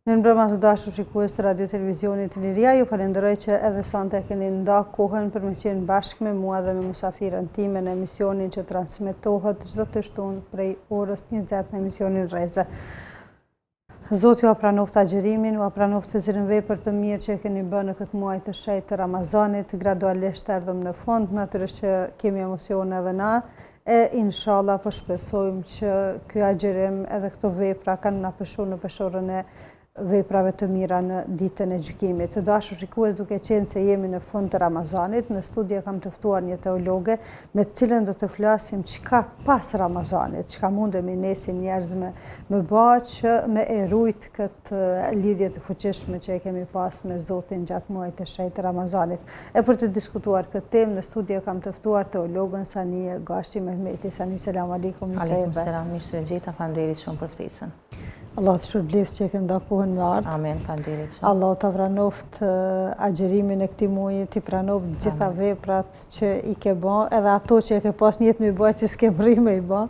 Mirëmbrëma të dashur shikues të Radio Televizionit Liria, ju falenderoj që edhe sonte keni nda kohën për me qenë bashkë me mua dhe me musafirën time në emisionin që transmetohet çdo të shtunë prej orës 20 në emisionin Rreze. Zoti ju apranoft agjërimin, ju apranoft se cilën vepër të mirë që keni bërë në këtë muaj të shenjtë të Ramazanit, gradualisht erdhëm në fund, natyrisht që kemi emocione edhe na, e inshallah po shpresojmë që ky agjërim edhe këto vepra kanë na peshuar në peshorën e veprave të mira në ditën e gjykimit. Të dashur shikues, duke qenë se jemi në fund të Ramazanit, në studio kam të ftuar një teologe me të cilën do të flasim çka pas Ramazanit, çka mundemi ne si njerëz me bë që me e rujt këtë lidhje të fuqishme që e kemi pas me Zotin gjatë muajit të shenjtë të Ramazanit. E për të diskutuar këtë temë në studio kam të ftuar teologën Sanie Gashi Mehmeti. Sanie, selam aleikum. Aleikum selam, mirë se gjeta, faleminderit shumë për ftesën. Allah të shpërbleft që e ke nda kohën me ardhë. Amen, faleminderit shumë. Allah të pranoft agjërimin e këtij muaji, të pranoft gjitha veprat që i ke bë, edhe ato që e ke pas një jetë me bë që s'ke mri me i bë,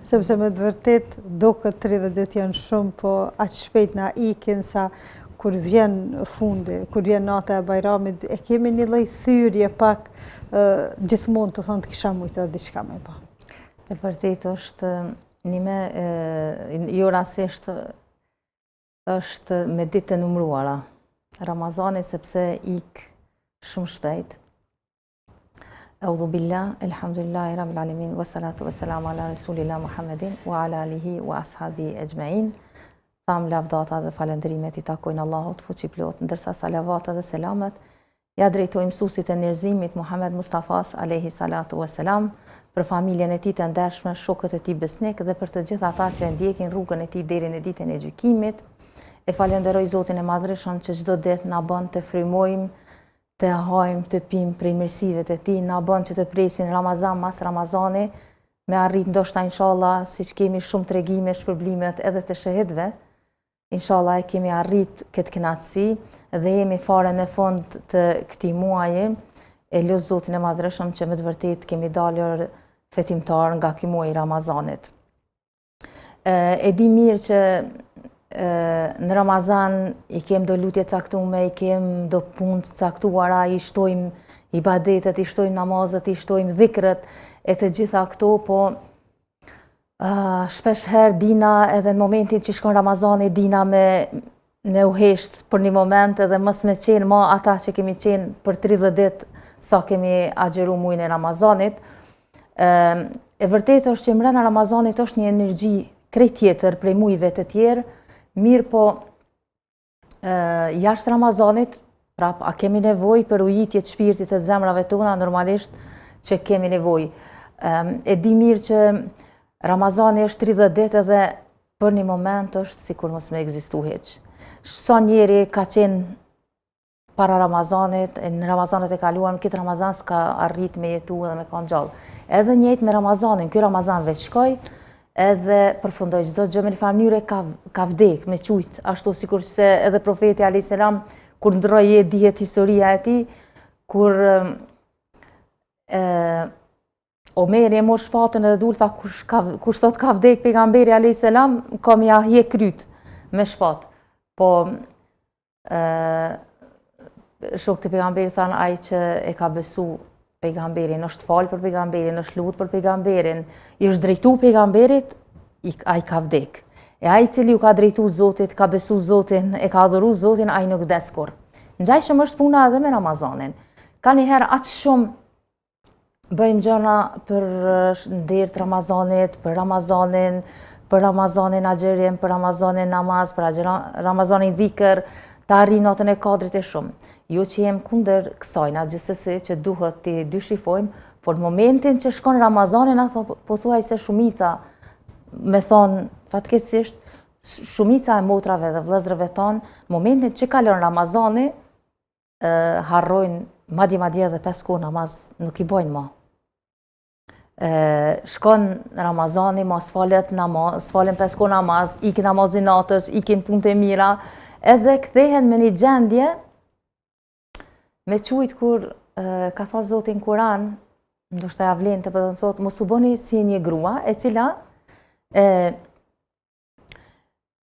sepse me të vërtet do këtë 30 ditë janë shumë, po aq shpejt na ikin sa kur vjen fundi, kur vjen nata e Bajramit, e kemi një lloj thyrje pak gjithmonë të thonë të kisha mujtë edhe diçka me bë. Me të vërtet është jo rasisht është me ditë të numruara. Ramazani sepse ik shumë shpejt. Audhu billah, elhamdulillahi rabbil alamin, wa salatu wa salam ala rasulillah Muhammedin, wa ala alihi wa ashabi ejmain. Tham lavdata dhe falendrimet i takojnë Allahut fuqiplot, ndërsa salavatet dhe selamet ja drejtojmë mësuesit e njerëzimit Muhammed Mustafas alayhi salatu wa salam, për familjen e tij të ndershme, shokët e tij besnik dhe për të gjithë ata që ndjekin rrugën e tij deri në ditën e gjykimit. E falenderoj Zotin e Madhreshëm që çdo ditë na bën të frymojmë, të hajmë, të pimë prej mirësive të tij, na bën që të presin Ramazan mas Ramazani, me arrit ndoshta inshallah, siç kemi shumë tregime, shpërblimet edhe të shahidëve. Inshallah e kemi arrit këtë kënaqësi dhe jemi fare në fund të këtij muaji. E lut Zotin e Madhreshëm që me të vërtet kemi dalur fetimtar nga ky muaj i Ramazanit. E di mirë që në Ramazan i kem do lutje caktume, i kem do punë të caktuara, i shtojmë ibadetet, i shtojmë namazet, i shtojmë dhikrët e të gjitha këto, po shpesh herë dina edhe në momentin që shkon Ramazani dina me u hesht për një moment edhe mos me qenë ma ata që kemi qenë për 30 ditë sa kemi agjeru muajin e Ramazanit. E vërtet është që mbrenda Ramazanit është një energji krejt tjetër prej muajve të tjerë, mirë po jashtë Ramazanit, prap, a kemi nevojë për ujitje të shpirtit të zemrave tona, normalisht që kemi nevojë. E di mirë që Ramazani është 30 ditë edhe për një moment është sikur mos me ekzistu hiç. Sa njeri ka qenë para Ramazanit, në Ramazanit e kaluan, këtë Ramazan s'ka arrit me jetu edhe me kanë gjallë. Edhe njëjtë me Ramazanin, ky Ramazan veç shkoj, edhe përfundoj çdo gjë me një mënyrë ka vdek me qujt, ashtu sikur se edhe profeti alayhis salam kur ndroi dihet historia e tij, kur Omeri e mor shpatën edhe dul tha kush thot ka vdek pejgamberi alayhis salam, kam ja hje kryt me shpatë. Po shokët e pejgamberit thanë ai që e ka besu pejgamberin, është falë për pejgamberin, është lut për pejgamberin, i është drejtu pejgamberit, ai ka vdek. E ai cili u ka drejtu Zotit, ka besu Zotin, e ka adhuru Zotin, ai nuk vdes kurrë. Ngjajshëm është puna edhe me Ramazanin. Ka një herë aq shumë bëjmë gjëra për nder të Ramazanit, për Ramazanin agjerim, për Ramazanin namaz, për Ramazanin dhikr, të arrijë natën e kadrit e shumë. Jo që jem kundër kësajna, gjithsesi që duhet të dyshifojmë, por në momentin që shkon Ramazanin, pothuajse shumica, me thonë fatkeqësisht, shumica e motrave dhe vëllezërve tonë, në momentin që kalon Ramazani, harrojnë madje edhe 5 kohë namaz nuk i bojnë më. Shkon Ramazani, mos falet namaz, falen 5 kohë namaz, ikin namazin natës, ikin punët e mira, edhe kthehen me një gjendje me qujt kur ka thënë Zoti në Kur'an, ndoshta ja vlen të përdon sot, mos u bëni si një grua e cila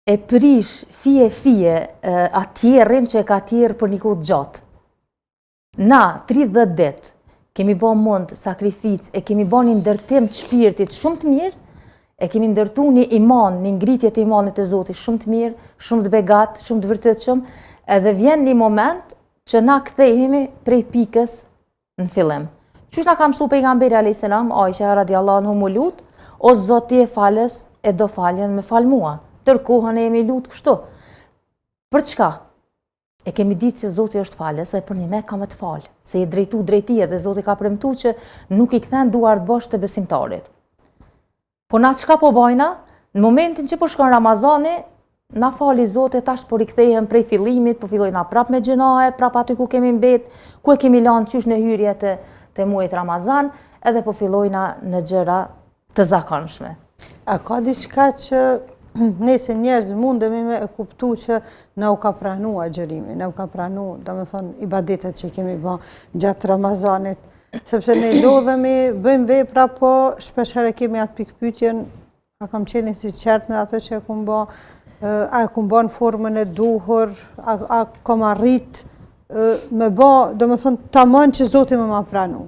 e prish fije atjerin që e ka tjerë për një kohë gjatë. Na, 30 ditë, kemi bo mund sakrificë, e kemi bo një ndërtim të shpirtit shumë të mirë, e kemi ndërtu një iman, një ngritje të imanit e Zotit shumë të mirë, shumë të begat, shumë të vërtetshëm, edhe vjen një moment që na kthehemi prej pikës në fillim. Qysh na ka mësu pejgamberi alayhis salam, Aisha radiallahu anhu mu lut, o Zoti e falës e do faljen me fal mua. Tërkohën e jemi lut kështu. Për çka? E kemi ditë se Zoti është falës dhe për një me ka me të falë, se i drejtu drejtije dhe Zoti ka premtu që nuk i kthen duart bosh të besimtarit. Po na çka po bajna? Në momentin që po shkon Ramazani, na fali Zoti tash po rikthehen prej fillimit, po fillojna prap me gjënahe, prap aty ku kemi mbet, ku e kemi lanë qysh në hyrje të muajit Ramazan, edhe po fillojna në gjëra të zakonshme. A ka diçka që nëse njerëz mundemi me e kuptu që na u ka pranu agjërimi, na u ka pranu, domethënë, ibadetet që kemi bë gjatë Ramazanit, sepse ne lodhemi, bëjmë vepra, po shpeshherë kemi atë pikpyetjen, a kam qenë i sinqert në ato që e kum bë, a e kum bë në formën e duhur, a kam arrit me bë, domethënë, tamam që Zoti më ma pranu.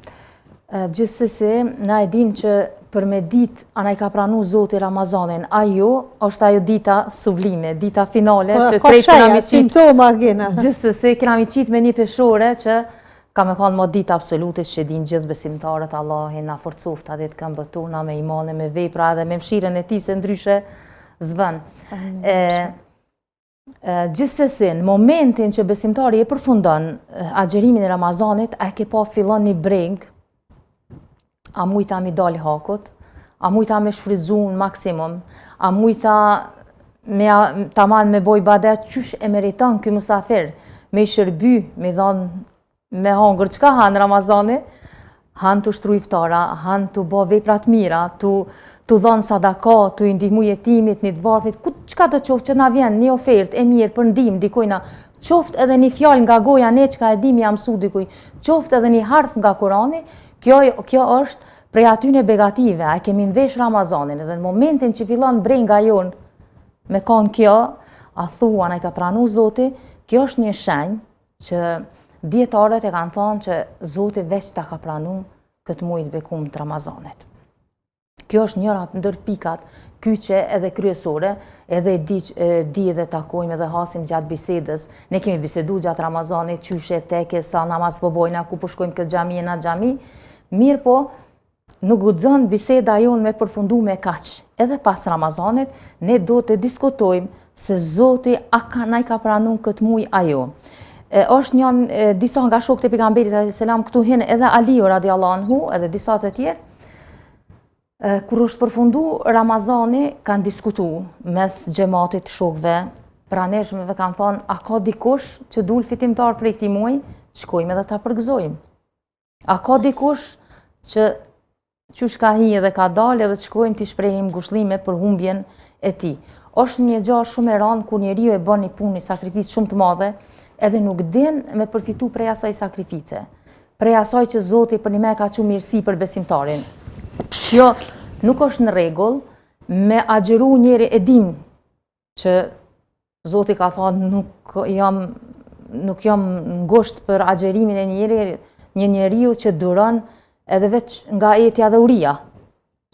Gjithsesi, na e dim që për me ditë ana i ka pranu Zoti Ramazanin, ajo është ajo dita sublime, dita finale që krejt kena mi qitë. Gjithsesi, kena mi qitë me një peshore që ka me kanë më ditë absolutisht që din gjithë besimtarët, Allahin na forcoft atë të këmbët tona me imane, me vepra dhe me mshiren e tij se ndryshe zbën. Gjithsesi, në momentin që besimtari e përfundon agjerimin e Ramazanit, a ke pa fillon një breng, a mujta mi dal hakut, a mujta me shfrytzu në maksimum, a mujta taman me boj badet qysh e meriton ky musafir, me i shërby, me dhanë me hangër çka hanë Ramazani, hanë të shtru iftara, hanë të bo veprat mira, të dhanë sadaka, të i ndihmu jetimit, një të varfit, çka të qoftë që na vjen një ofertë e mirë për ndihmë dikujna, qoftë edhe një fjalë nga goja ne çka e dim ja mësu dikuj, qoftë edhe një harf nga Kurani, kjo është prej atyne begative, a kemi në vesh Ramazanin, edhe në momentin që fillon brenga jonë me kanë kjo, a thua, na i ka pranu Zoti, kjo është një shenjë që dietarët e kanë thonë që Zoti veç ta ka pranu këtë muaj të bekum të Ramazanit. Kjo është njëra ndër pikat kyçe edhe kryesore, edhe di dhe takojmë edhe hasim gjatë bisedës. Ne kemi bisedu gjatë Ramazanit, qyshe, teke, sa namaz po bojna, ku po shkojmë këtë xhami e na xhami, mirë po, nuk u dhënë biseda jonë me përfundu me kaq. Edhe pas Ramazanit, ne do të diskutojmë se Zoti na i ka pranu këtë muaj ajo. Është një disa nga shokët e pejgamberit alayhis salam, këtu hin edhe Aliu radiallahu anhu, edhe disa të tjerë, kur është përfundu Ramazani, kanë diskutu mes xhamatit shokëve, praneshmeve kanë thonë, a ka dikush që dul fitimtar prej këtij muaji, shkojmë edhe ta përgëzojmë. A ka dikush që qysh ka hi edhe ka dalë edhe të shkojmë t'i shprehim ngushëllime për humbjen e tij. Është një gjë shumë e rëndë kur njeriu e bën një punë, një sakrificë shumë të madhe, edhe nuk din me përfitu prej asaj sakrifice, prej asaj që Zoti për një me ka qenë mirësi për besimtarin. Kjo nuk është në rregull me agjeru njeri, e dim që Zoti ka thënë nuk jam ngusht për agjerimin e një njeriu që duron edhe veç nga etja dhe uria.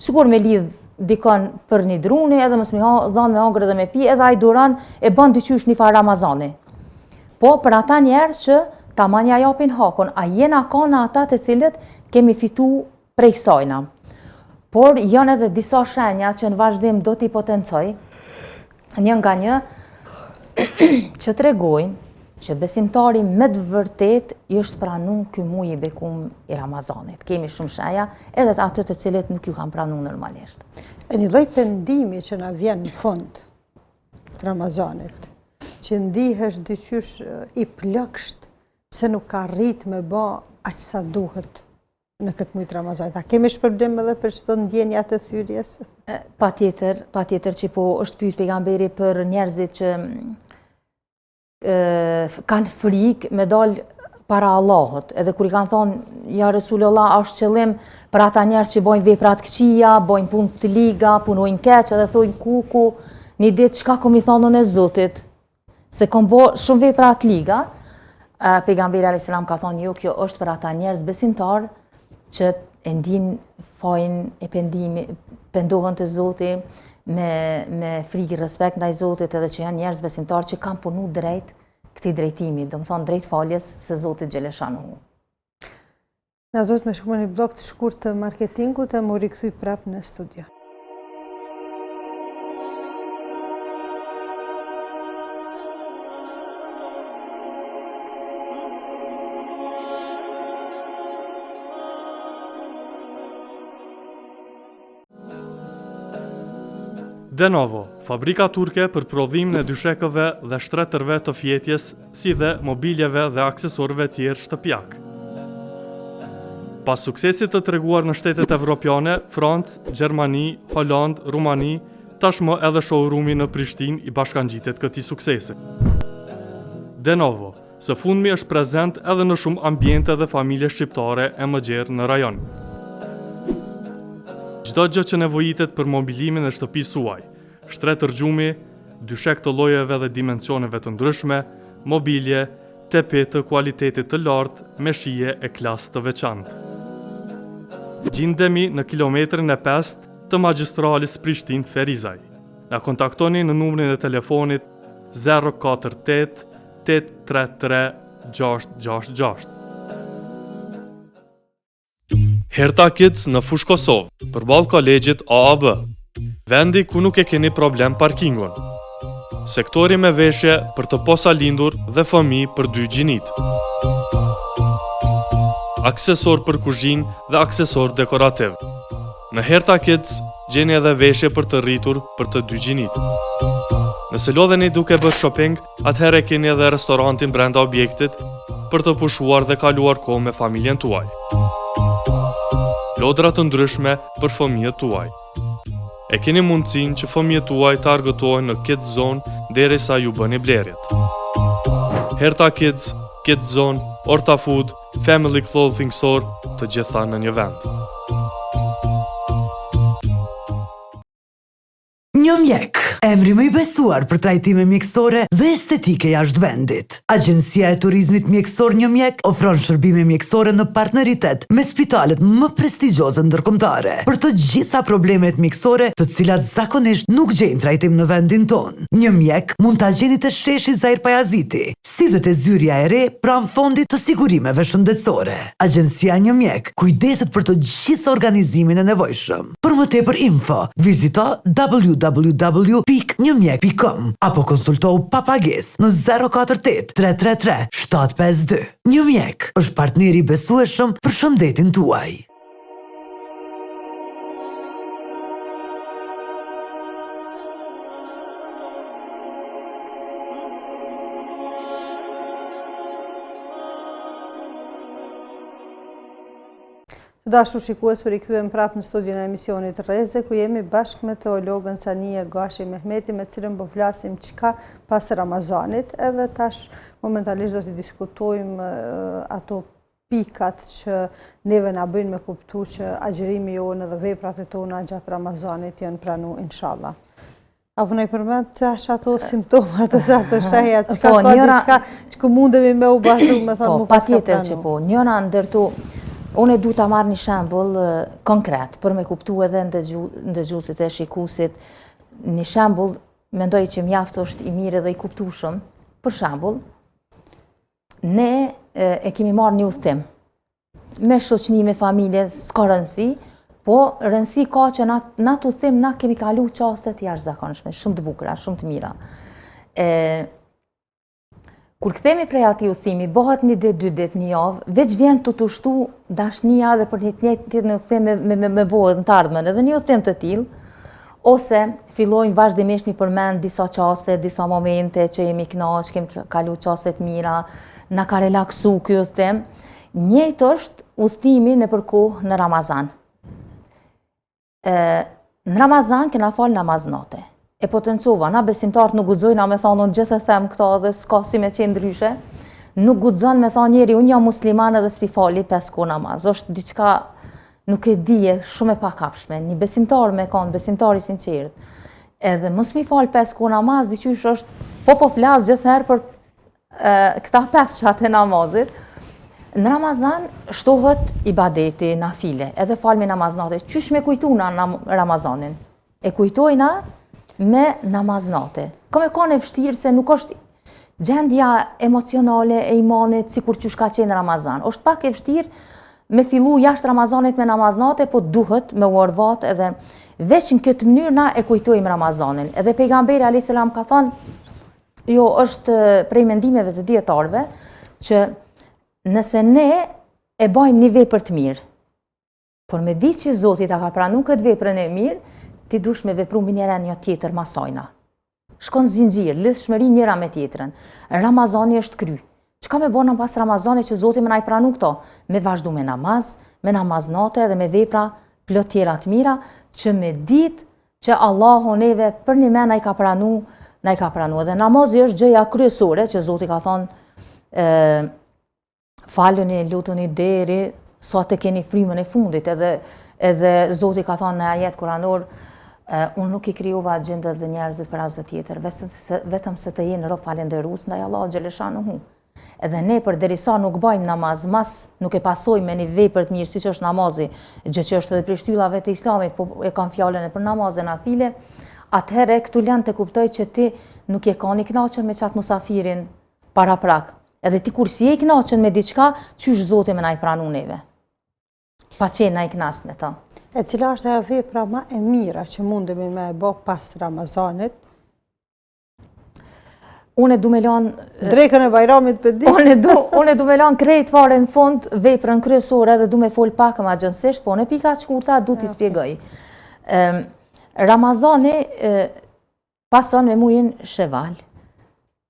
Sikur me lidh dikon për një druni, edhe mos më dhanë me hangër edhe me pi, edhe ai duron e bën dyqysh një farë Ramazani. Po për ata njerëz që tamam ja japin hakun, a jena kanë ata të cilët kemi fitu prej kësajna. Por janë edhe disa shenja që në vazhdim do t'i potencoj, një nga një që tregojnë që besimtari me të vërtet i është pranu ky muaj i bekum i Ramazanit. Kemi shumë shenja, edhe ato të cilët nuk ju kanë pranu normalisht. E një lloj pendimi që na vjen në fund të Ramazanit, që ndihesh dyqysh i plagësht pse nuk ka arrit me bë aq sa duhet në këtë muaj të Ramazanit. A kemi shpërblim edhe për çdo ndjenja të thyrjes? Patjetër që po është pyet pejgamberi për njerëzit që kanë frikë me dal para Allahut, edhe kur i kanë thonë, ja Resulullah, është qëllim për ata njerëz që bojnë vepra të këqija, bojnë punë të liga, punojnë keq, edhe thojnë ku një ditë çka kom i thonë e Zotit, se kom bo shumë vepra atë liga, pejgamberi alayhis salam ka thonë, jo, kjo është për ata njerëz besimtar që e ndin fajin e pendohen te Zoti me frikë respekt ndaj Zotit, edhe që janë njerëz besimtar që kanë punu drejt këtij drejtimi, do të thonë drejt faljes së Zotit xhaleshanuhu. Na do të më shkruani një blog të shkurt të marketingut e më rikthy prapë në studio. Denovo, fabrika turke për prodhimin e dyshekëve dhe shtretërve të fjetjes, si dhe mobiljeve dhe aksesorëve tjerë shtëpiak. Pas suksesit të treguar në shtetet evropiane, Francë, Gjermani, Holand, Rumani, tashmë edhe showroomi në Prishtinë i bashkangjitet këtij suksesi. Denovo, së fundmi është prezent edhe në shumë ambiente dhe familje shqiptare e më gjerë në rajon. Çdo gjë që nevojitet për mobilimin e shtëpisë suaj, shtretër gjumi, dyshek të llojeve dhe dimensioneve të ndryshme, mobilje, tepet të kualitetit të lartë me shije e klasë të veçantë. Gjindemi në kilometrin e 5 të magjistralis Prishtinë-Ferizaj. Na kontaktoni në numrin e telefonit 048 833 666. Herta Kids në Fush Kosovë, përballë kolegjit AAB. Vendi ku nuk e keni problem parkingun. Sektori me veshje për të posa lindur dhe fëmijë për 2 gjinit. Aksesor për kuzhinë dhe aksesor dekorativ. Në Herta Kids gjeni edhe veshje për të rritur për të 2 gjinit. Nëse lodheni duke bërë shopping, atëherë keni edhe restorantin brenda objektit për të pushuar dhe kaluar kohë me familjen tuaj. Lodra të ndryshme për fëmijët tuaj. E keni mundësinë që fëmijët tuaj të argëtohen në Kids Zone derisa ju bëni blerjet. Herta Kids, Kids Zone, Orta Food, Family Clothing Store, të gjitha në një vend. Një mjek, emri më i besuar për trajtime mjekësore dhe estetike jashtë vendit. Agjencia e turizmit mjekësor Një Mjek ofron shërbime mjekësore në partneritet me spitalet më prestigjioze ndërkombëtare për të gjitha problemet mjekësore të cilat zakonisht nuk gjejnë trajtim në vendin ton. Një Mjek mund ta gjeni te sheshi Zair Pajaziti, si dhe te zyrja e re pranë fondit të sigurimeve shëndetësore. Agjencia Një Mjek kujdeset për të gjithë organizimin e nevojshëm. Për më tepër info, vizito www.njemjek.com apo konsultohu pa pagesë në 048 333 752. Një Mjek është partneri i besueshëm për shëndetin tuaj. Të dashur shikues, u rikthyem prapë në studion e emisionit Rreze, ku jemi bashkë me teologën Sania Gashi Mehmeti, me cilën po flasim çka pas Ramazanit, edhe tash momentalisht do të diskutojmë ato pikat që neve na bëjnë me kuptu që agjërimi jonë dhe veprat e tona gjatë Ramazanit janë pranu inshallah. Apo në i përmend tash ato simptomat e ato shajat, çka ka diçka që mundemi me u bashku me thonë më pas patjetër që po. Njëra ndërtu unë du ta marr një shembull konkret për me kuptu edhe ndëgjuesit e shikuesit. Një shembull mendoj që mjaft është i mirë dhe i kuptueshëm. Për shembull, ne e kemi marrë një udhtim me shoqëni, me familje, s'ka rëndësi, po rëndësi ka që në atë udhtim na kemi kalu çaste të jashtëzakonshme, shumë të bukura, shumë të mira. Kur kthehemi prej atij udhimi, bëhet një ditë, 2 ditë, një javë, veç vjen të shtu dashnia dhe për një udhim me bëhet në të ardhmen, edhe një udhim të tillë, ose fillojmë vazhdimisht mi përmend disa çaste, disa momente që jemi kënaq, kemi kalu çaste të mira, na ka relaksu ky udhim. Njëjtë është udhimi nëpër kohë në Ramazan. Në Ramazan kena fal namaz nate. E potencova, na besimtarët nuk guxojnë me thonë unë gjithë e them këto dhe s'ka si me qenë ndryshe. Nuk guxon me thonë njeri unë jam musliman edhe s'pi fali 5 kohë namaz. Është diçka nuk e dije, shumë e pakapshme. Një besimtar me kanë, besimtar i sinqert. edhe mos mi fal 5 kohë namaz, diqysh është po flas gjithherë për këta 5 qatë e namazit. Në Ramazan shtohet ibadeti, nafile, edhe falmi namaznate. Qysh me kujtuna Ramazanin? E kujtojna me namaznate. Kom e kanë e vështirë se nuk është gjendja emocionale e imanit sikur qysh ka qenë Ramazan. Është pak e vështirë me fillu jashtë Ramazanit me namaznate, po duhet me uarvat edhe veç në këtë mënyrë na e kujtojmë Ramazanin. Edhe pejgamberi a.s. ka thënë, jo është prej mendimeve të dietarëve, që nëse ne e bajmë një vepër të mirë, por me ditë që Zoti ta ka pranuar këtë veprën e mirë, ti dush me vepru me njëra një tjetër masojna. Shkon zinxhir, lidhshmëri njëra me tjetrën. Ramazani është kry. Çka me bëna pas Ramazanit që Zoti më na i pranu këto? Me vazhdu me namaz, me namaznate dhe me vepra plot tjera të mira, që me ditë që Allahu neve për një me na i ka pranu. Dhe namazi është gjëja kryesore që Zoti ka thonë, falëni, lutuni deri sa të keni frymën e fundit. Edhe Zoti ka thonë në ajet kuranor, unë nuk i krijova gjendët dhe njerëzit për asgjë tjetër, vetëm se të jenë rob falënderues ndaj Allahut xhaleshanuhu. Edhe ne përderisa nuk bajmë namaz, nuk e pasojmë me një vepër të mirë siç është namazi, gjë që është edhe prej shtyllave të Islamit, po e kanë fjalën e për namazin nafile, atëherë këtu lën të kuptoj që ti nuk je kanë i kënaqur me çat musafirin para prak. Edhe ti kur si je i kënaqur me diçka, qysh Zoti më na i pranu neve. Pa qenë na i kënaqur me ta. E cila është ajo vepra më e mira që mundemi me e bë pas Ramazanit? Unë du me lanë... Drekën e Bajramit për ditë? Unë du me lanë krejt fare në fund veprën kryesore dhe du me fol pak më agjënsisht, po në pika shkurta du t'i spjegoj. Ramazani pason me muajin Sheval,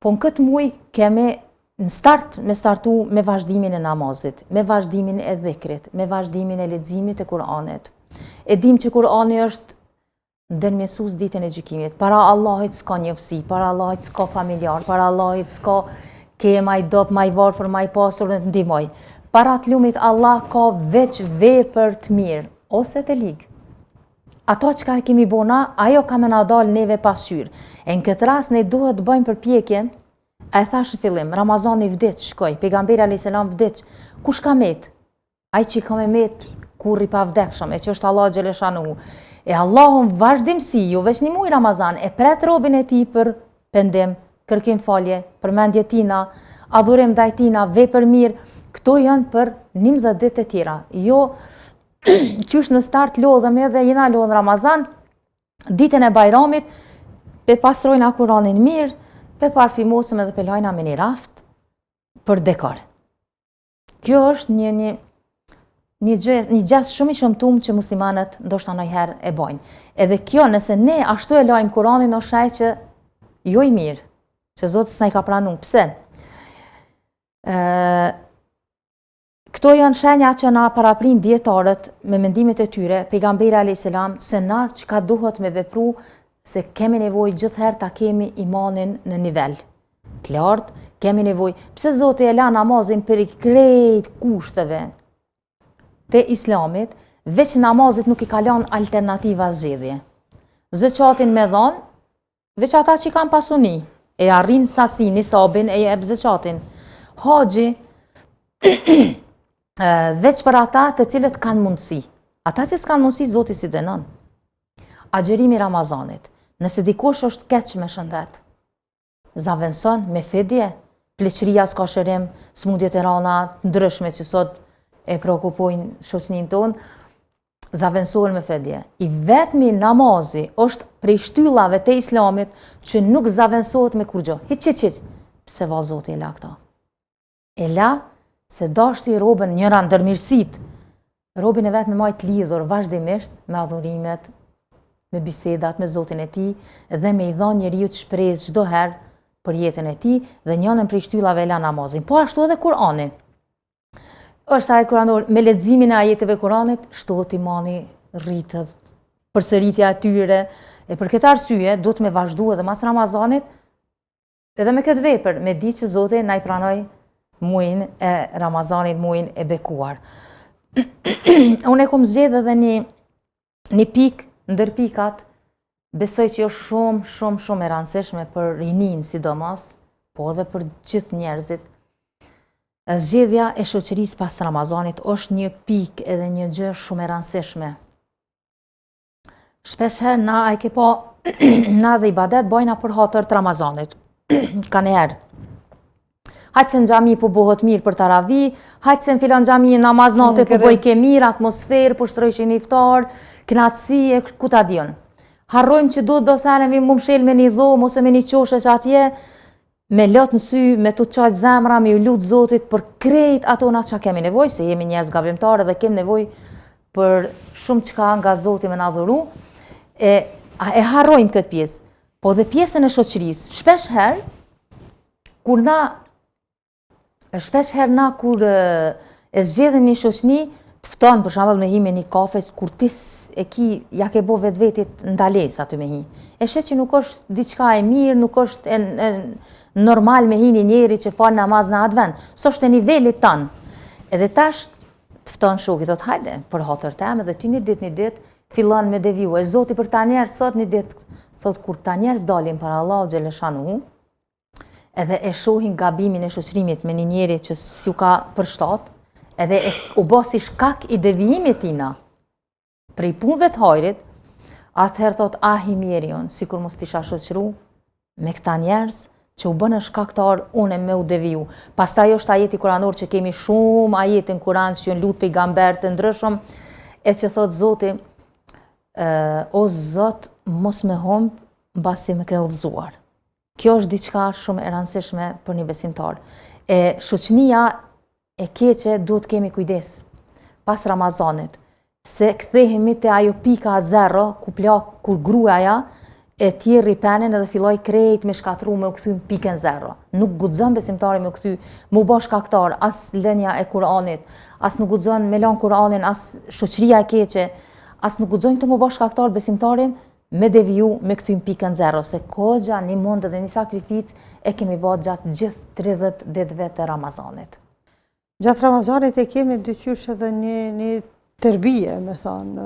po në këtë muaj kemi me startu me vazhdimin e namazit, me vazhdimin e dhikrit, me vazhdimin e leximit e Kur'anit. E dim që Kur'ani është dërmjesus ditën e gjykimit. Para Allahit s'ka njëfsi, para Allahit s'ka familjar, para Allahit s'ka ke maj dop, maj varfër, maj pasur dhe të ndimoj. Para të lumit Allah ka veç vepër të mirë, ose të ligë. Ato që ka kemi bona, ajo ka me na dal neve pasqyr. E në këtë rast ne duhet të bëjmë përpjekje, a e thash në fillim, Ramazani vdic, shkoj, pejgamberi a.s. vdic, kush ka met? Ai që ka me met, kur i pa vdekshëm, e që është Allah xhaleshanuhu. E Allahun vazhdimsi, jo veç një muaj Ramazan, e pret robin e tij për pendim, kërkim falje, përmendje tina, adhurim ndaj tina, vepër mirë, këto janë për 11 ditë të tjera. Jo, qysh në start lodhem edhe jena lodhen Ramazan, ditën e Bajramit, pe pastrojna Kur'anin mirë, pe parfimosëm edhe pe lajna me një raft për dekor. Kjo është një gjestë shumë i shëmtuar që muslimanët ndoshta ndonjëherë e bojnë. Edhe kjo, nëse ne ashtu e lajmë Kur'anin, në shaj që jo i mirë, që Zoti s'na i ka pranuar. Pse? Këto janë shenja që na paraprin dietarët me mendimet e tyre, pejgamberi a.s. se na çka duhet me vepru, se kemi nevojë gjithherë ta kemi imanin në nivel të lartë, kemi nevojë. Pse Zoti e la namazin për krejt kushteve të Islamit, veç namazit nuk i ka lënë alternativa zgjedhje. Zeqatin me dhon, veç ata që kanë pasuni, e arrin sasin, nisabin e jep zeqatin. Haxhi, veç për ata të cilët kanë mundësi. Ata që s'kanë mundësi, Zoti si dënon. Agjerimi Ramazanit, nëse dikush është keq me shëndet, zaventson me fidje, pleqëria s'ka shërim, smundjet e rana ndryshme që sot e preokupojnë shoqërinë tonë, zaventsohen me fidje. I vetmi namazi është prej shtyllave të Islamit që nuk zaventsohet me kurrgjë. Hiç. Pse vallë Zoti e la këta? E la se dashti robën njëra ndër mirësitë, robën e vet me majt lidhur vazhdimisht me adhurimet, me bisedat me Zotin e tij dhe me i dhënë njeriu të shpresë çdo herë për jetën e tij dhe njënën prej shtyllave e la namazin. Po ashtu edhe Kur'ani. Është ajet kuranor, me leximin e ajeteve Kuranit, shtohet imani, rritet, përsëritja e tyre, e për këtë arsye duhet me vazhdu edhe mas Ramazanit, edhe me këtë vepër, me di që Zoti na i pranoi muajin e Ramazanit, muajin e bekuar. Unë e kom zgjedhë edhe një pikë ndër pikat besoj që është shumë e rëndësishme për rinin sidomos, po edhe për gjithë njerëzit. Zgjedhja e shoqërisë pas Ramazanit është një pikë edhe një gjë shumë e rëndësishme. Shpeshherë na ai ke pa na dhe ibadet bojna për hatër të Ramazanit. Ka njerë. Hajtë se në gjami po bëhet mirë për taravi, hajtë se në filan gjami namaz nate po bëj ke mirë, atmosferë, po shtrojshin iftar, knatësi e ku ta dion. Harrojmë që do sene mi më mshel me një dhomë ose me një qoshe që atje, me lot në sy, me të qajtë zemra, me ju lutë Zotit për krejt ato na që kemi nevoj, se jemi njerëz gabimtare dhe kemi nevoj për shumë qka nga Zotit me na dhuru, e harrojmë këtë pjesë. Po dhe pjesën e shoqërisë, shpesh herë na kur e zgjedhim një shoqni, të fton për shembull me hi me një kafe, kur ti ja ke bo vetvetit ndales aty me hi. E shet që nuk është diçka e mirë, nuk është normal me hi një njeri që fal namaz në atë vend. S'është e nivelit tanë. Edhe tash të fton shoku, thot hajde, për hatër temë, dhe ti një ditë fillon me deviju. E Zoti për ta njerëz thot një ditë, thot kur ta njerëz dalin për Allahu xhaleshanu, edhe e shohin gabimin e shoqërimit me një njeri që s'ju ka përshtat, edhe u bë si shkak i devijimit tina prej punëve të hajrit, atëherë thot ahi mjerion, sikur mos t'isha shoqëru me këta njerëz që u bënë shkaktar unë me u deviju. Pastaj është ajeti kuranor që kemi shumë ajetin kuran që lut pejgamber të ndryshëm, e që thot Zoti, o Zot, mos me humb mbasi me ke udhëzuar. Kjo është diçka shumë e rëndësishme për një besimtar. E shoqënia e keqe duhet kemi kujdes pas Ramazanit, se kthehemi te ajo pika zero kur gruaja e tjerri penin edhe filloi krejt me shkatru me u kthy pikën zero. Nuk guxon besimtari me u kthy, me u bë shkaktar as lënia e Kuranit, as nuk guxon me lën Kuranin, as shoqëria e keqe, as nuk guxon të më bë shkaktar besimtarin me deviju, me kthym pikën zero, se kogja një mund dhe një sakrificë e kemi bërë gjatë gjithë 30 ditëve të Ramazanit. Gjatë Ramazanit e kemi dyqysh edhe një tërbije, me thonë,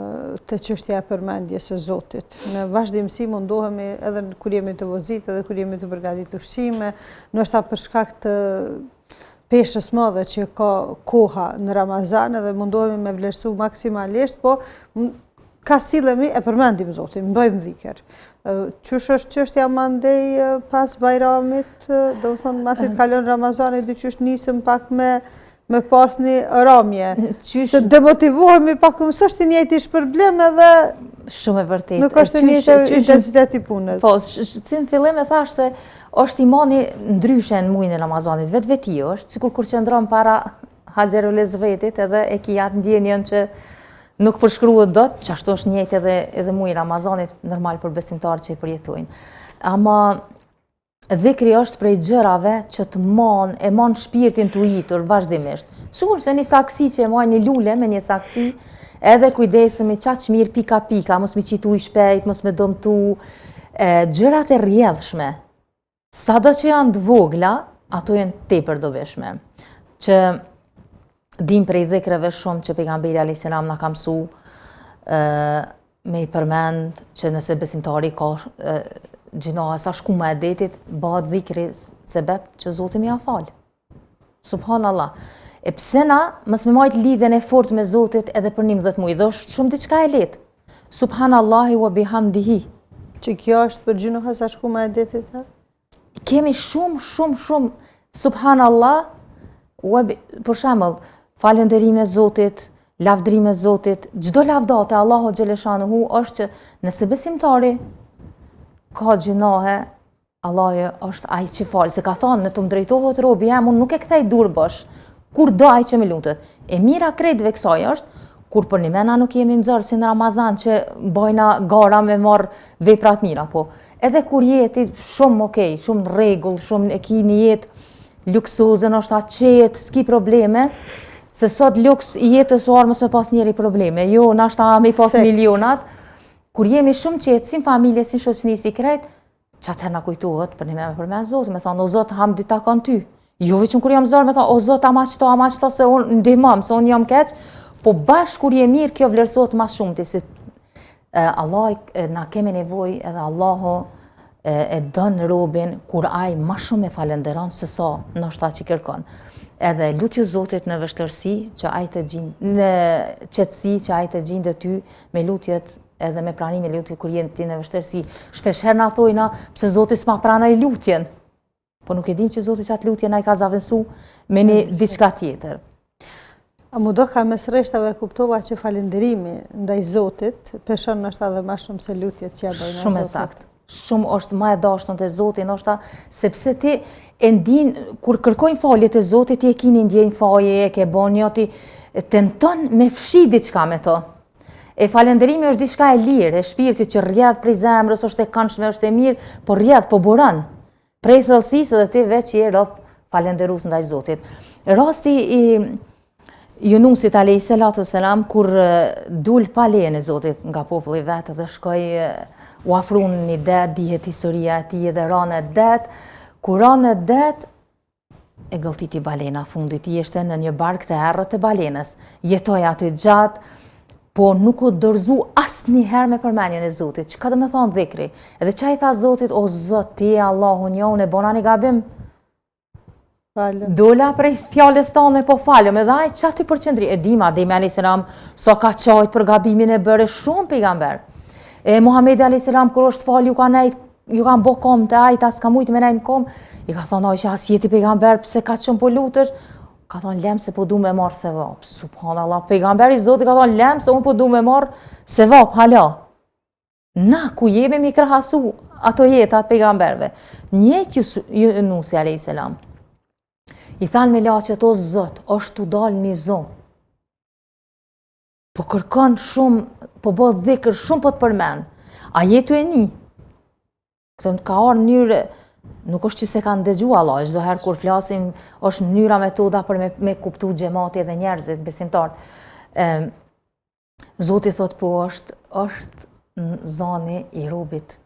të çështja e përmendjes së Zotit. Në vazhdimsi mundohemi edhe kur jemi të vozit, edhe kur jemi të përgatitur ushqime, ndoshta për shkak të peshës madhe që ka koha në Ramazan, edhe mundohemi me vlerësu maksimalisht, po ka sillemi e përmendim Zotin, mbajmë dhikër. Qysh është çështja mandej pas Bajramit, do të thonë masit kalon Ramazani, dyqysh nisëm pak me pas një ramje. Se demotivohemi pak, s'është i njëjti shpërblim edhe shumë e vërtetë. Nuk është i njëjti intensitet i punës. Po, si në fillim e thash se është imani ndryshe në muajin e Ramazanit, vetveti është, sikur kur qëndron para Haxherul Lezvetit edhe e ki atë ndjenjen që nuk përshkruhet dot, që ashtu është njëjtë edhe muaji i Ramazanit normal për besimtarët që i përjetojnë. Ama dhikri është prej gjërave që të mon shpirtin të ujitur vazhdimisht. Sukur se një saksi që e moj një lule me një saksi, edhe kujdesemi qaq mirë pika, mos mi qitu i shpejt, mos me dëmtu, gjërat e rjedhshme. Sado që janë të vogla, ato janë tepër dobishme. Që dim prej dhikreve shumë që pejgamberi alayhis salam na ka mësu me i përmend që nëse besimtari ka gjinoha sa shkuma e detit, bëhet dhikri sebeb që Zoti më ia fal. Subhanallah. E pse na mos me majt lidhjen e fortë me Zotit edhe për 11 muaj, dhe është shumë diçka e lehtë. Subhanallahi wa bihamdihi. Që kjo është për gjinoha sa shkuma e detit? Kemi shumë subhanallah, për shembull, falënderimet Zotit, lavdrimet Zotit, çdo lavdate Allahu xhaleshanuhu është që nëse besimtari ka gjinohe, Allahu është ai që fal, se ka thonë në të më drejtohet robi jam, unë nuk e kthej dur bosh, kur do ai që më lutet. E mira krejtëve kësaj është kur për një mena nuk jemi nxorë si në Ramazan që bojna gara me marrë veprat mira, po edhe kur jeti shumë okej, shumë rregull, shumë e ki një jetë luksuze, nështë atë qetë, s'ki probleme, se sot luks i jetës o armës me pas njeri probleme, jo nështë a me pas milionat, kur jemi shumë qetë, si familje, si shoqëni, si krejt, që atëherë na kujtohet për një me përmen Zotë, me thonë, o Zotë, ham dita kanë ty. Jo veçën kur jam zorë, me thonë, o Zotë, ama qëta, se unë ndihmam, se unë jam keq, po bashkë kur je mirë, kjo vlerësohet mas shumë, se Allah na kemi nevojë edhe Allahu e don robin kur ai më shumë e falenderon se sa ndoshta që kërkon. Edhe lutju Zotit në vështirësi që ai të gjindë, në qetësi që ai të gjindë ty me lutjet edhe me pranimin e lutjes kur jeni ti në vështirësi. Shpeshherë na thojna pse Zoti s'ma pranoi lutjen. Po nuk e dim që Zoti çat lutjen ai ka zaventsu me një diçka tjetër. A mu do ka mes rreshtave kuptova që falënderimi ndaj Zotit peshon ndoshta edhe më shumë se lutjet që ja bëjnë Zotit. Shumë saktë. Shumë është më e dashur te Zoti, ndoshta sepse ti e ndin kur kërkojnë falje te Zoti, ti e keni ndjenjë faje, e ke bën jo ti tenton me fshi diçka me to. E falënderimi është diçka e lirë, e shpirtit që rrjedh prej zemrës, është e këndshme, është e mirë, po rrjedh, po buron. Prej thellësisë edhe ti veç je rob falënderues ndaj Zotit. Rasti i Yunusit alayhi salatu selam kur dul pa lejen e Zotit nga populli vet dhe shkoi u afrun një det, dihet historia e tij dhe ranë det, kur ranë det e gëlltiti balena fundit, i ishte në një barkë të errët të balenës. Jetoi aty gjatë, po nuk u dorëzu asnjëherë me përmendjen e Zotit. Çka do të thonë dhikri? Edhe çai tha Zotit, o Zot, ti Allahu njohun e bona një gabim. Dola prej fjalës tonë po falem, edhe ai çati përqendri. E dim Ademi alayhis salam sa ka çajt për gabimin e bërë shumë pejgamber. E Muhamedi alayhis salam kur është fal ju kanë bë kom te ai tas ka mujt me nejt kom. I ka thonë Aisha, as jeti pejgamber, pse ka shumë po lutesh? Ka thonë lem se po du me marr sevap. Subhanallahu, pejgamberi Zoti ka thonë lem se un po du me marr sevap hala. Na ku jemi mi krahasu ato jetat pejgamberve. Njëjtë Yunusi alayhis salam. I thanë me laqet, o Zot, është tu dal një zo. Po kërkon shumë, po bo dhikër shumë po të përmend. A jetu e një? Këtë ka orë njërë, nuk është që se kanë dëgju Allah, çdo herë kur flasim, është mënyra metoda për me kuptu xhamati dhe njerëzit, besimtarët. Zoti thot, po është zani i robit,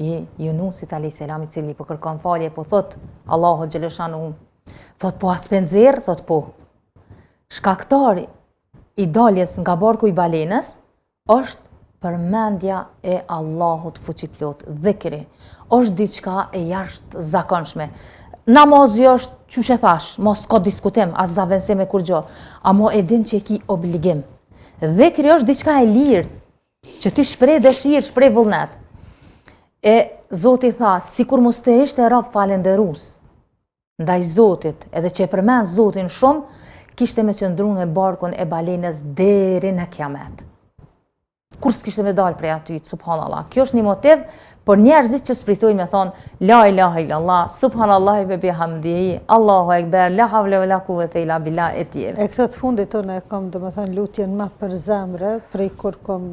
i Yunusit alayhis salam, i cili po kërkon falje, po thot Allahu xhaleshanu. Thot po aspenzer, thot po. Shkaktari i daljes nga barku i balenës është përmendja e Allahut fuqiplot, dhikri. Është diçka e jashtë zakonshme. Namazi është, çuçi thash, mos ka diskutim, as zavensim me kur gjë, amo e din që e ki obligim. Dhikri është diçka e lirë, që ti shpreh dëshirë, shpreh vullnet. E Zoti tha, sikur mos të ishte rob falënderues ndaj Zotit, edhe që e përmend Zotin shumë, kishte me qëndru në barkun e balenës deri në kiamet. Kur s'kishte me dalë prej aty, subhanallah. Kjo është një motiv për njerëzit që spritojnë me thonë, la ilaha illallah, subhanallah ve bihamdihi, Allahu ekber, la havle ve la kuvvete illa billah e tjerë. E këtë të fundit tonë e kom, do me thonë, lutjen ma për zemre, prej kur kom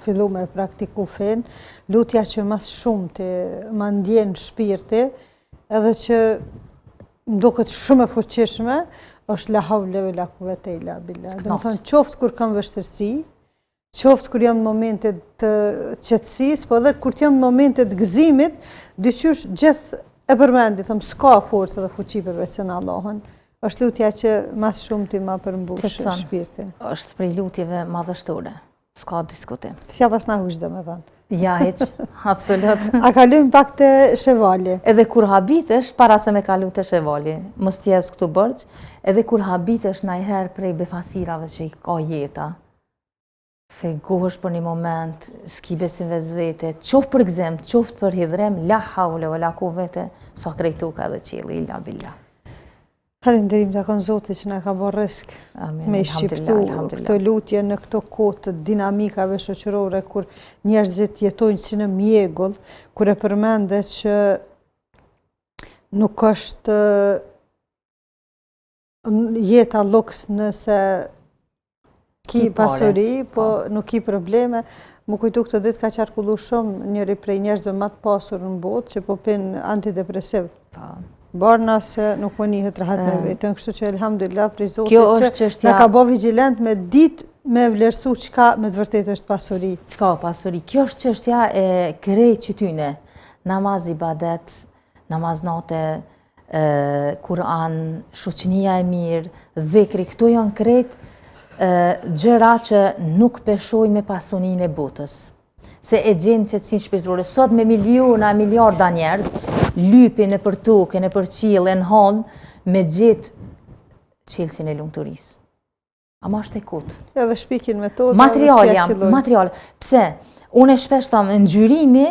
fillu me praktiku fen, lutja që mas shumë të ma ndjenë shpirti, edhe që më duket shumë e fuqishme, është la havle ve la kuvvete illa billah. Do me thonë, qoftë kur kam vështirësi, qoftë kur jam në momentet të qetësisë, po edhe kur jam në momentet gëzimit, dyqysh gjithë e përmendi, thëmë, s'ka forcë dhe fuqi përveç se në Allahun. Është lutja që mas shumë ti ma përmbush shpirtin. Është prej lutjeve madhështore, s'ka diskutim. S'ja pas na hush dhe me thonë. Ja, heq, absolut. A kalujmë pak të shevali. Edhe kur habitesh, para se me kalu të shevali, mos t'jes këtu bërgjë, edhe kur habitesh najher prej befasirave që i ka jeta, fegohesh për një moment, s'ki besim vezvete, qoftë për gzem, qoftë për hidrem, la haule o la kuvvete, sa krejtuka dhe qili, illa billah. Falenderim të akon Zoti që na ka bërë risk me shqiptu këtë lutje në këto kohë të dinamikave shoqërore kur njerëzit jetojnë si në mjegull, kur e përmende që nuk është jeta luks nëse ki pasuri, po nuk ki probleme. Më kujtu këtë ditë ka qarkullu shumë njëri prej njerëzve më të pasur në botë që po pin antidepresiv. Barna se nuk më njëhet rahat me vetën, kështu që elhamdulillah prej Zotit që na ka bo vigilent me ditë me vlerësu qka me të vërtet është pasuri. Qka pasuri? Kjo është çështja e krejt qytyne. Namaz ibadet, namaz nate, Kur'an, shoqënia e mirë, dhikri, këto janë krejt gjëra që nuk peshojnë me pasuninë e botës. se e gjenë qetësinë shpirtërore. Sot me miliona, miliarda njerëz, lypin e për tokën, e për qiell, e në hanë, me gjetë qelsin e lumturisë. Ama është e kutë. Edhe shpikin metodë. Material. Pse? Unë e shpesh thamë, ngjyrimi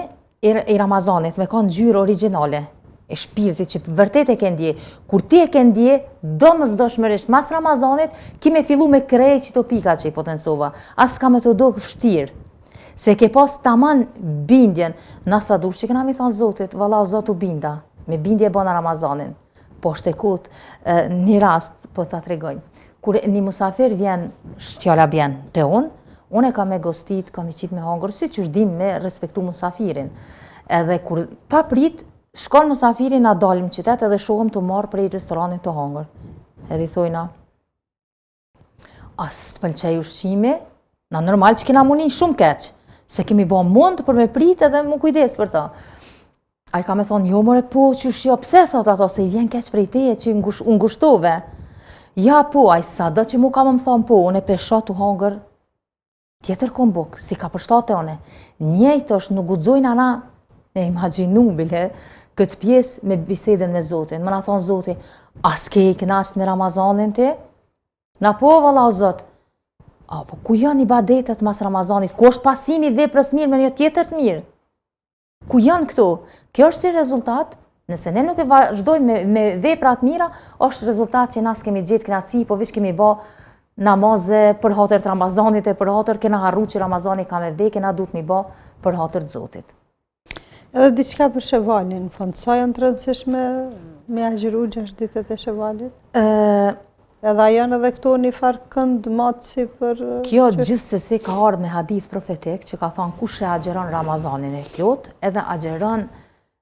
i Ramazanit me ka ngjyrë origjinale e shpirtit që vërtet e ke ndje. Kur ti e ke ndje, domosdoshmërisht mas Ramazanit, ki me fillu me krejt qito pika që i potensova. As ka me të do kështirë. Se ke pas taman bindjen, nasa dur që këna mi thonë Zotit, valla Zotu binda, me bindje bona Ramazanin. Po shtekut, një rast, po të tregojnë. Kur një musafir vjen, fjala bjen të unë e ka me gostit, ka me qitë me hangër, si që shdim me respektu musafirin. Edhe kur pa prit, shkon musafirin, na dalim qytet edhe shohëm të marë prej restoranin të hangër. Edhe i thojna, as të pëlqej ushqimi, na normal që kena muni shumë keq, se kemi bo mund për me prit edhe mu kujdes për ta. A i ka me thonë, jo more po, që shjo, pse thot ato, se i vjen keq prej teje që unë gushtove. Ja po, a i sa do që mu ka më thonë po, unë e peshat të hangër, tjetër kom buk, si ka përshtate one. Njejtë është nuk guxojnë ana me imaginu bile këtë pjesë me bisedën me Zotin. Më na thonë Zoti, as ke i kënaqur me Ramazanin ti? Na po, valla o Zot. A, po ku janë ibadetet mas Ramazanit? Ku është pasimi veprës mirë me një tjetër të mirë? Ku janë këtu? Kjo është si rezultat. Nëse ne nuk e vazhdojmë me veprat mira, është rezultat që nas kemi gjetë kënaqësi, po veç kemi bë namaze për hatër të Ramazanit e për hatër kena harru që Ramazani ka me vdekje, na duhet mi bë për hatër të Zotit. Edhe diçka për Shevalin, në fund, sa janë të rëndësishme me agjëru 6 ditët e Shevalit? Edhe janë edhe këto një farë kënd matësi për... Kjo gjithsesi ka ardhur me hadith profetik që ka thonë kush e agjeron Ramazanin e plot, edhe agjeron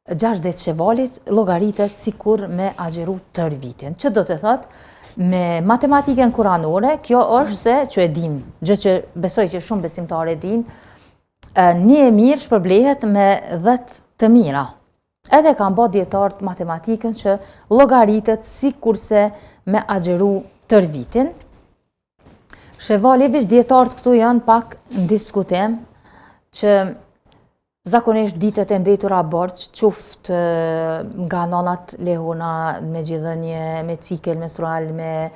6 ditë Shevalit, llogaritet sikur me agjeru tër vitin. Që do të thotë, me matematikën kuranore, kjo është se që e dim, gjë që besoj që shumë besimtarë e din, një e mirë shpërblehet me 10 të mira. Edhe kanë bë dietarët matematikën që llogaritet sikurse me agjeru tër vitin. Shevali veç dietarët këtu janë pak në diskutim që zakonisht ditët e mbetura borç, qoftë nga nanat lehona me gjithënje, me cikel menstrual, me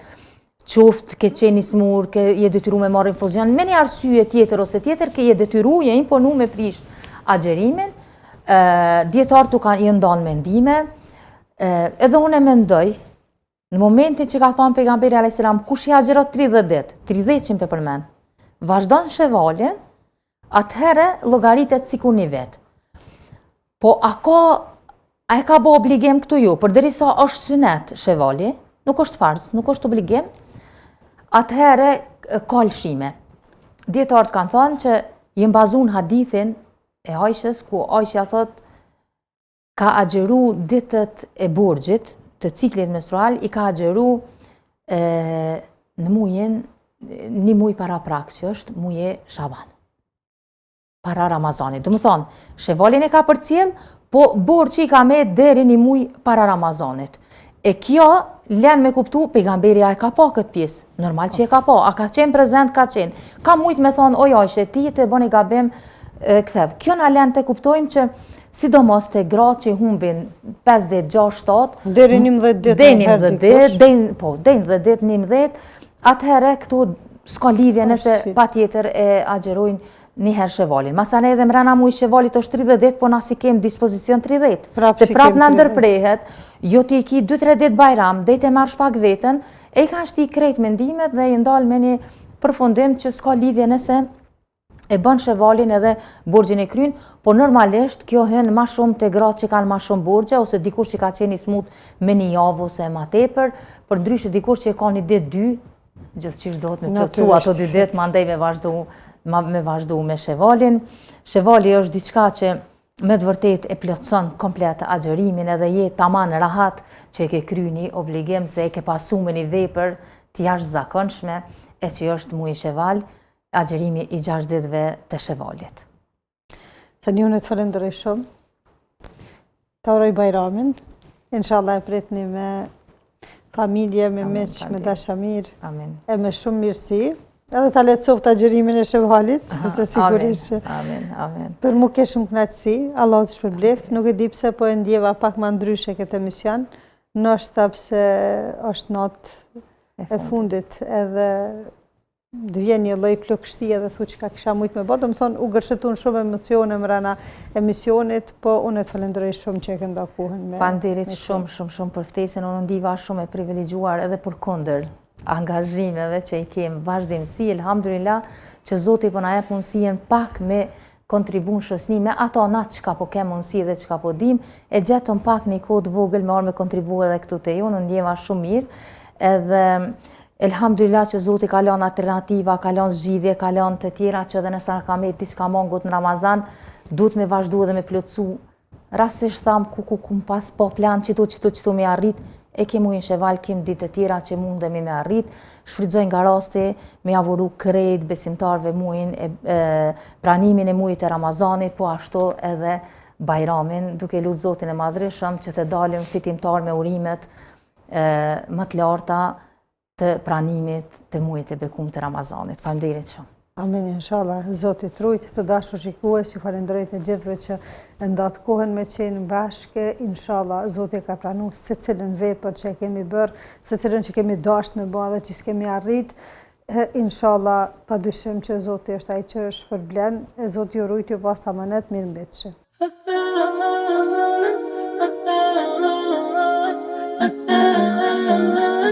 qoftë ke qenë i smur, ke je detyru me marrë infuzion, me një arsye tjetër ose tjetër, ke je detyru, je imponu me prish agjerimin, dietarët i ndonë mendime, edhe unë e mendoj, në momentin që ka thonë pejgamberi a.s. kush i agjerot 30 ditë, 30 që më përmend, vazhdon Shevalin, atëherë llogaritet sikur një vetë. Po a e ka bë obligim këtu ju, përderisa është synet Shevali, nuk është farz, nuk është obligim, atëherë ka lëshime. Dietarët kanë thënë që i mbazun hadithin e Ajshës, ku Ajsha thot ka agjeru ditët e borxhit të ciklit menstrual, i ka agjeru në mujin, një muj para prak, që është muje Shaban. Para Ramazanit. Dhe më thonë, Shevalin e ka përcjell, po borxhi i ka me deri një muj para Ramazanit. E kjo, len me kuptu, pejgamberi a e ka pa këtë pjesë. Normal që e ka pa, a ka qenë prezent, ka qenë. Ka mujt me thonë, oj Ajshe, ti të e bëni gabim këthev. Kjo na len të kuptojmë që, sidomos të gratë që humbin 5 ditë, 6, 7, deri 11 ditë, deri 11 ditë, 11, atëherë këtu s'ka lidhje nëse pa tjetër e agjerojnë njëherë Shevalin. Masane edhe mrena muj Shevalit është 30 ditë, po na si kem dispozicion 30. Se prap në ndërprehet, jo ti i ki 2-3 ditë bajram, dhe i te marrë shpak vetën, e i kanë shti krejt mendimet dhe i ndalë me një përfundim që s'ka lidhje nëse e bën Shevalin edhe borxhin e kryn, po normalisht kjo hyn më shumë te gratë që kanë më shumë borxhe ose dikush që ka qenë i smut me një javë ose më tepër, për ndryshe dikush që e ka një ditë 2, gjithçysh do të me plotsu ato 2 ditë, mandej me vazhdu me Shevalin. Shevali është diçka që me të vërtet e plotson komplet agjerimin edhe je taman rahat që e ke kryni obligim se e ke pasu me një vepër të jashtëzakonshme e që është muji Sheval, agjerimi i 6 ditëve të Shevalit. Të njënë të falenderoj shumë, të uroj Bajramin, inshallah e pritni me familje, me miq, me dashamir, e me shumë mirësi. Edhe ta lehtësoft agjërimin e shevalit, sepse sigurisht që Amen. për mu ke shumë kënaqësi, Allah të shpërbleft, nuk e di pse po e ndjeva pak më ndryshe këtë emision, ndoshta pse është natë e fundit edhe të vjen një lloj plagështie edhe thu çka kisha mujt me bë, do të thonë u gërshëtuan shumë emocione mbrana emisionit, po unë të falenderoj shumë që e ke nda kohën me. Faleminderit shumë për ftesën, unë ndiva shumë e privilegjuar edhe përkundër angazhimeve që i kem vazhdimsi, elhamdulillah që Zoti po na jep mundësinë pak me kontribu në shoqëni me ato natë çka po kem mundësi dhe çka po dim, e gjetëm pak një kohë të vogël me me kontribu edhe këtu te ju, unë ndjeva shumë mirë, edhe elhamdulillah që Zoti ka lënë alternativa, ka lënë zgjidhje, ka lënë të tjera që edhe nëse ka me diçka mungut në Ramazan, duhet me vazhdu dhe me plotësu. Rastisht tham ku pas po plan çtu me arrit, e ke mujin sheval, kem ditë të tjera që mundemi me arrit, shfrytëzoj nga rasti me avuru krejt besimtarve mujin pranimin e mujit e Ramazanit, po ashtu edhe Bajramin, duke lutë Zotin e Madhreshëm që të dalim fitimtar me urimet më të larta të pranimit të mujit e bekum të Ramazanit. Faleminderit shumë. Amin, inshallah, Zoti trujt, të dashur shikues, ju falenderoj të gjithëve që ndatë kohën me qenë bashke, inshallah, Zoti ka pranu secilën vepër që kemi bërë, secilën që kemi dashur me bë dhe që s'kemi arrit, inshallah, padyshim që Zoti është ai që shpërblen, e Zoti ju rujt ju pas amanet mirëmbëjtje.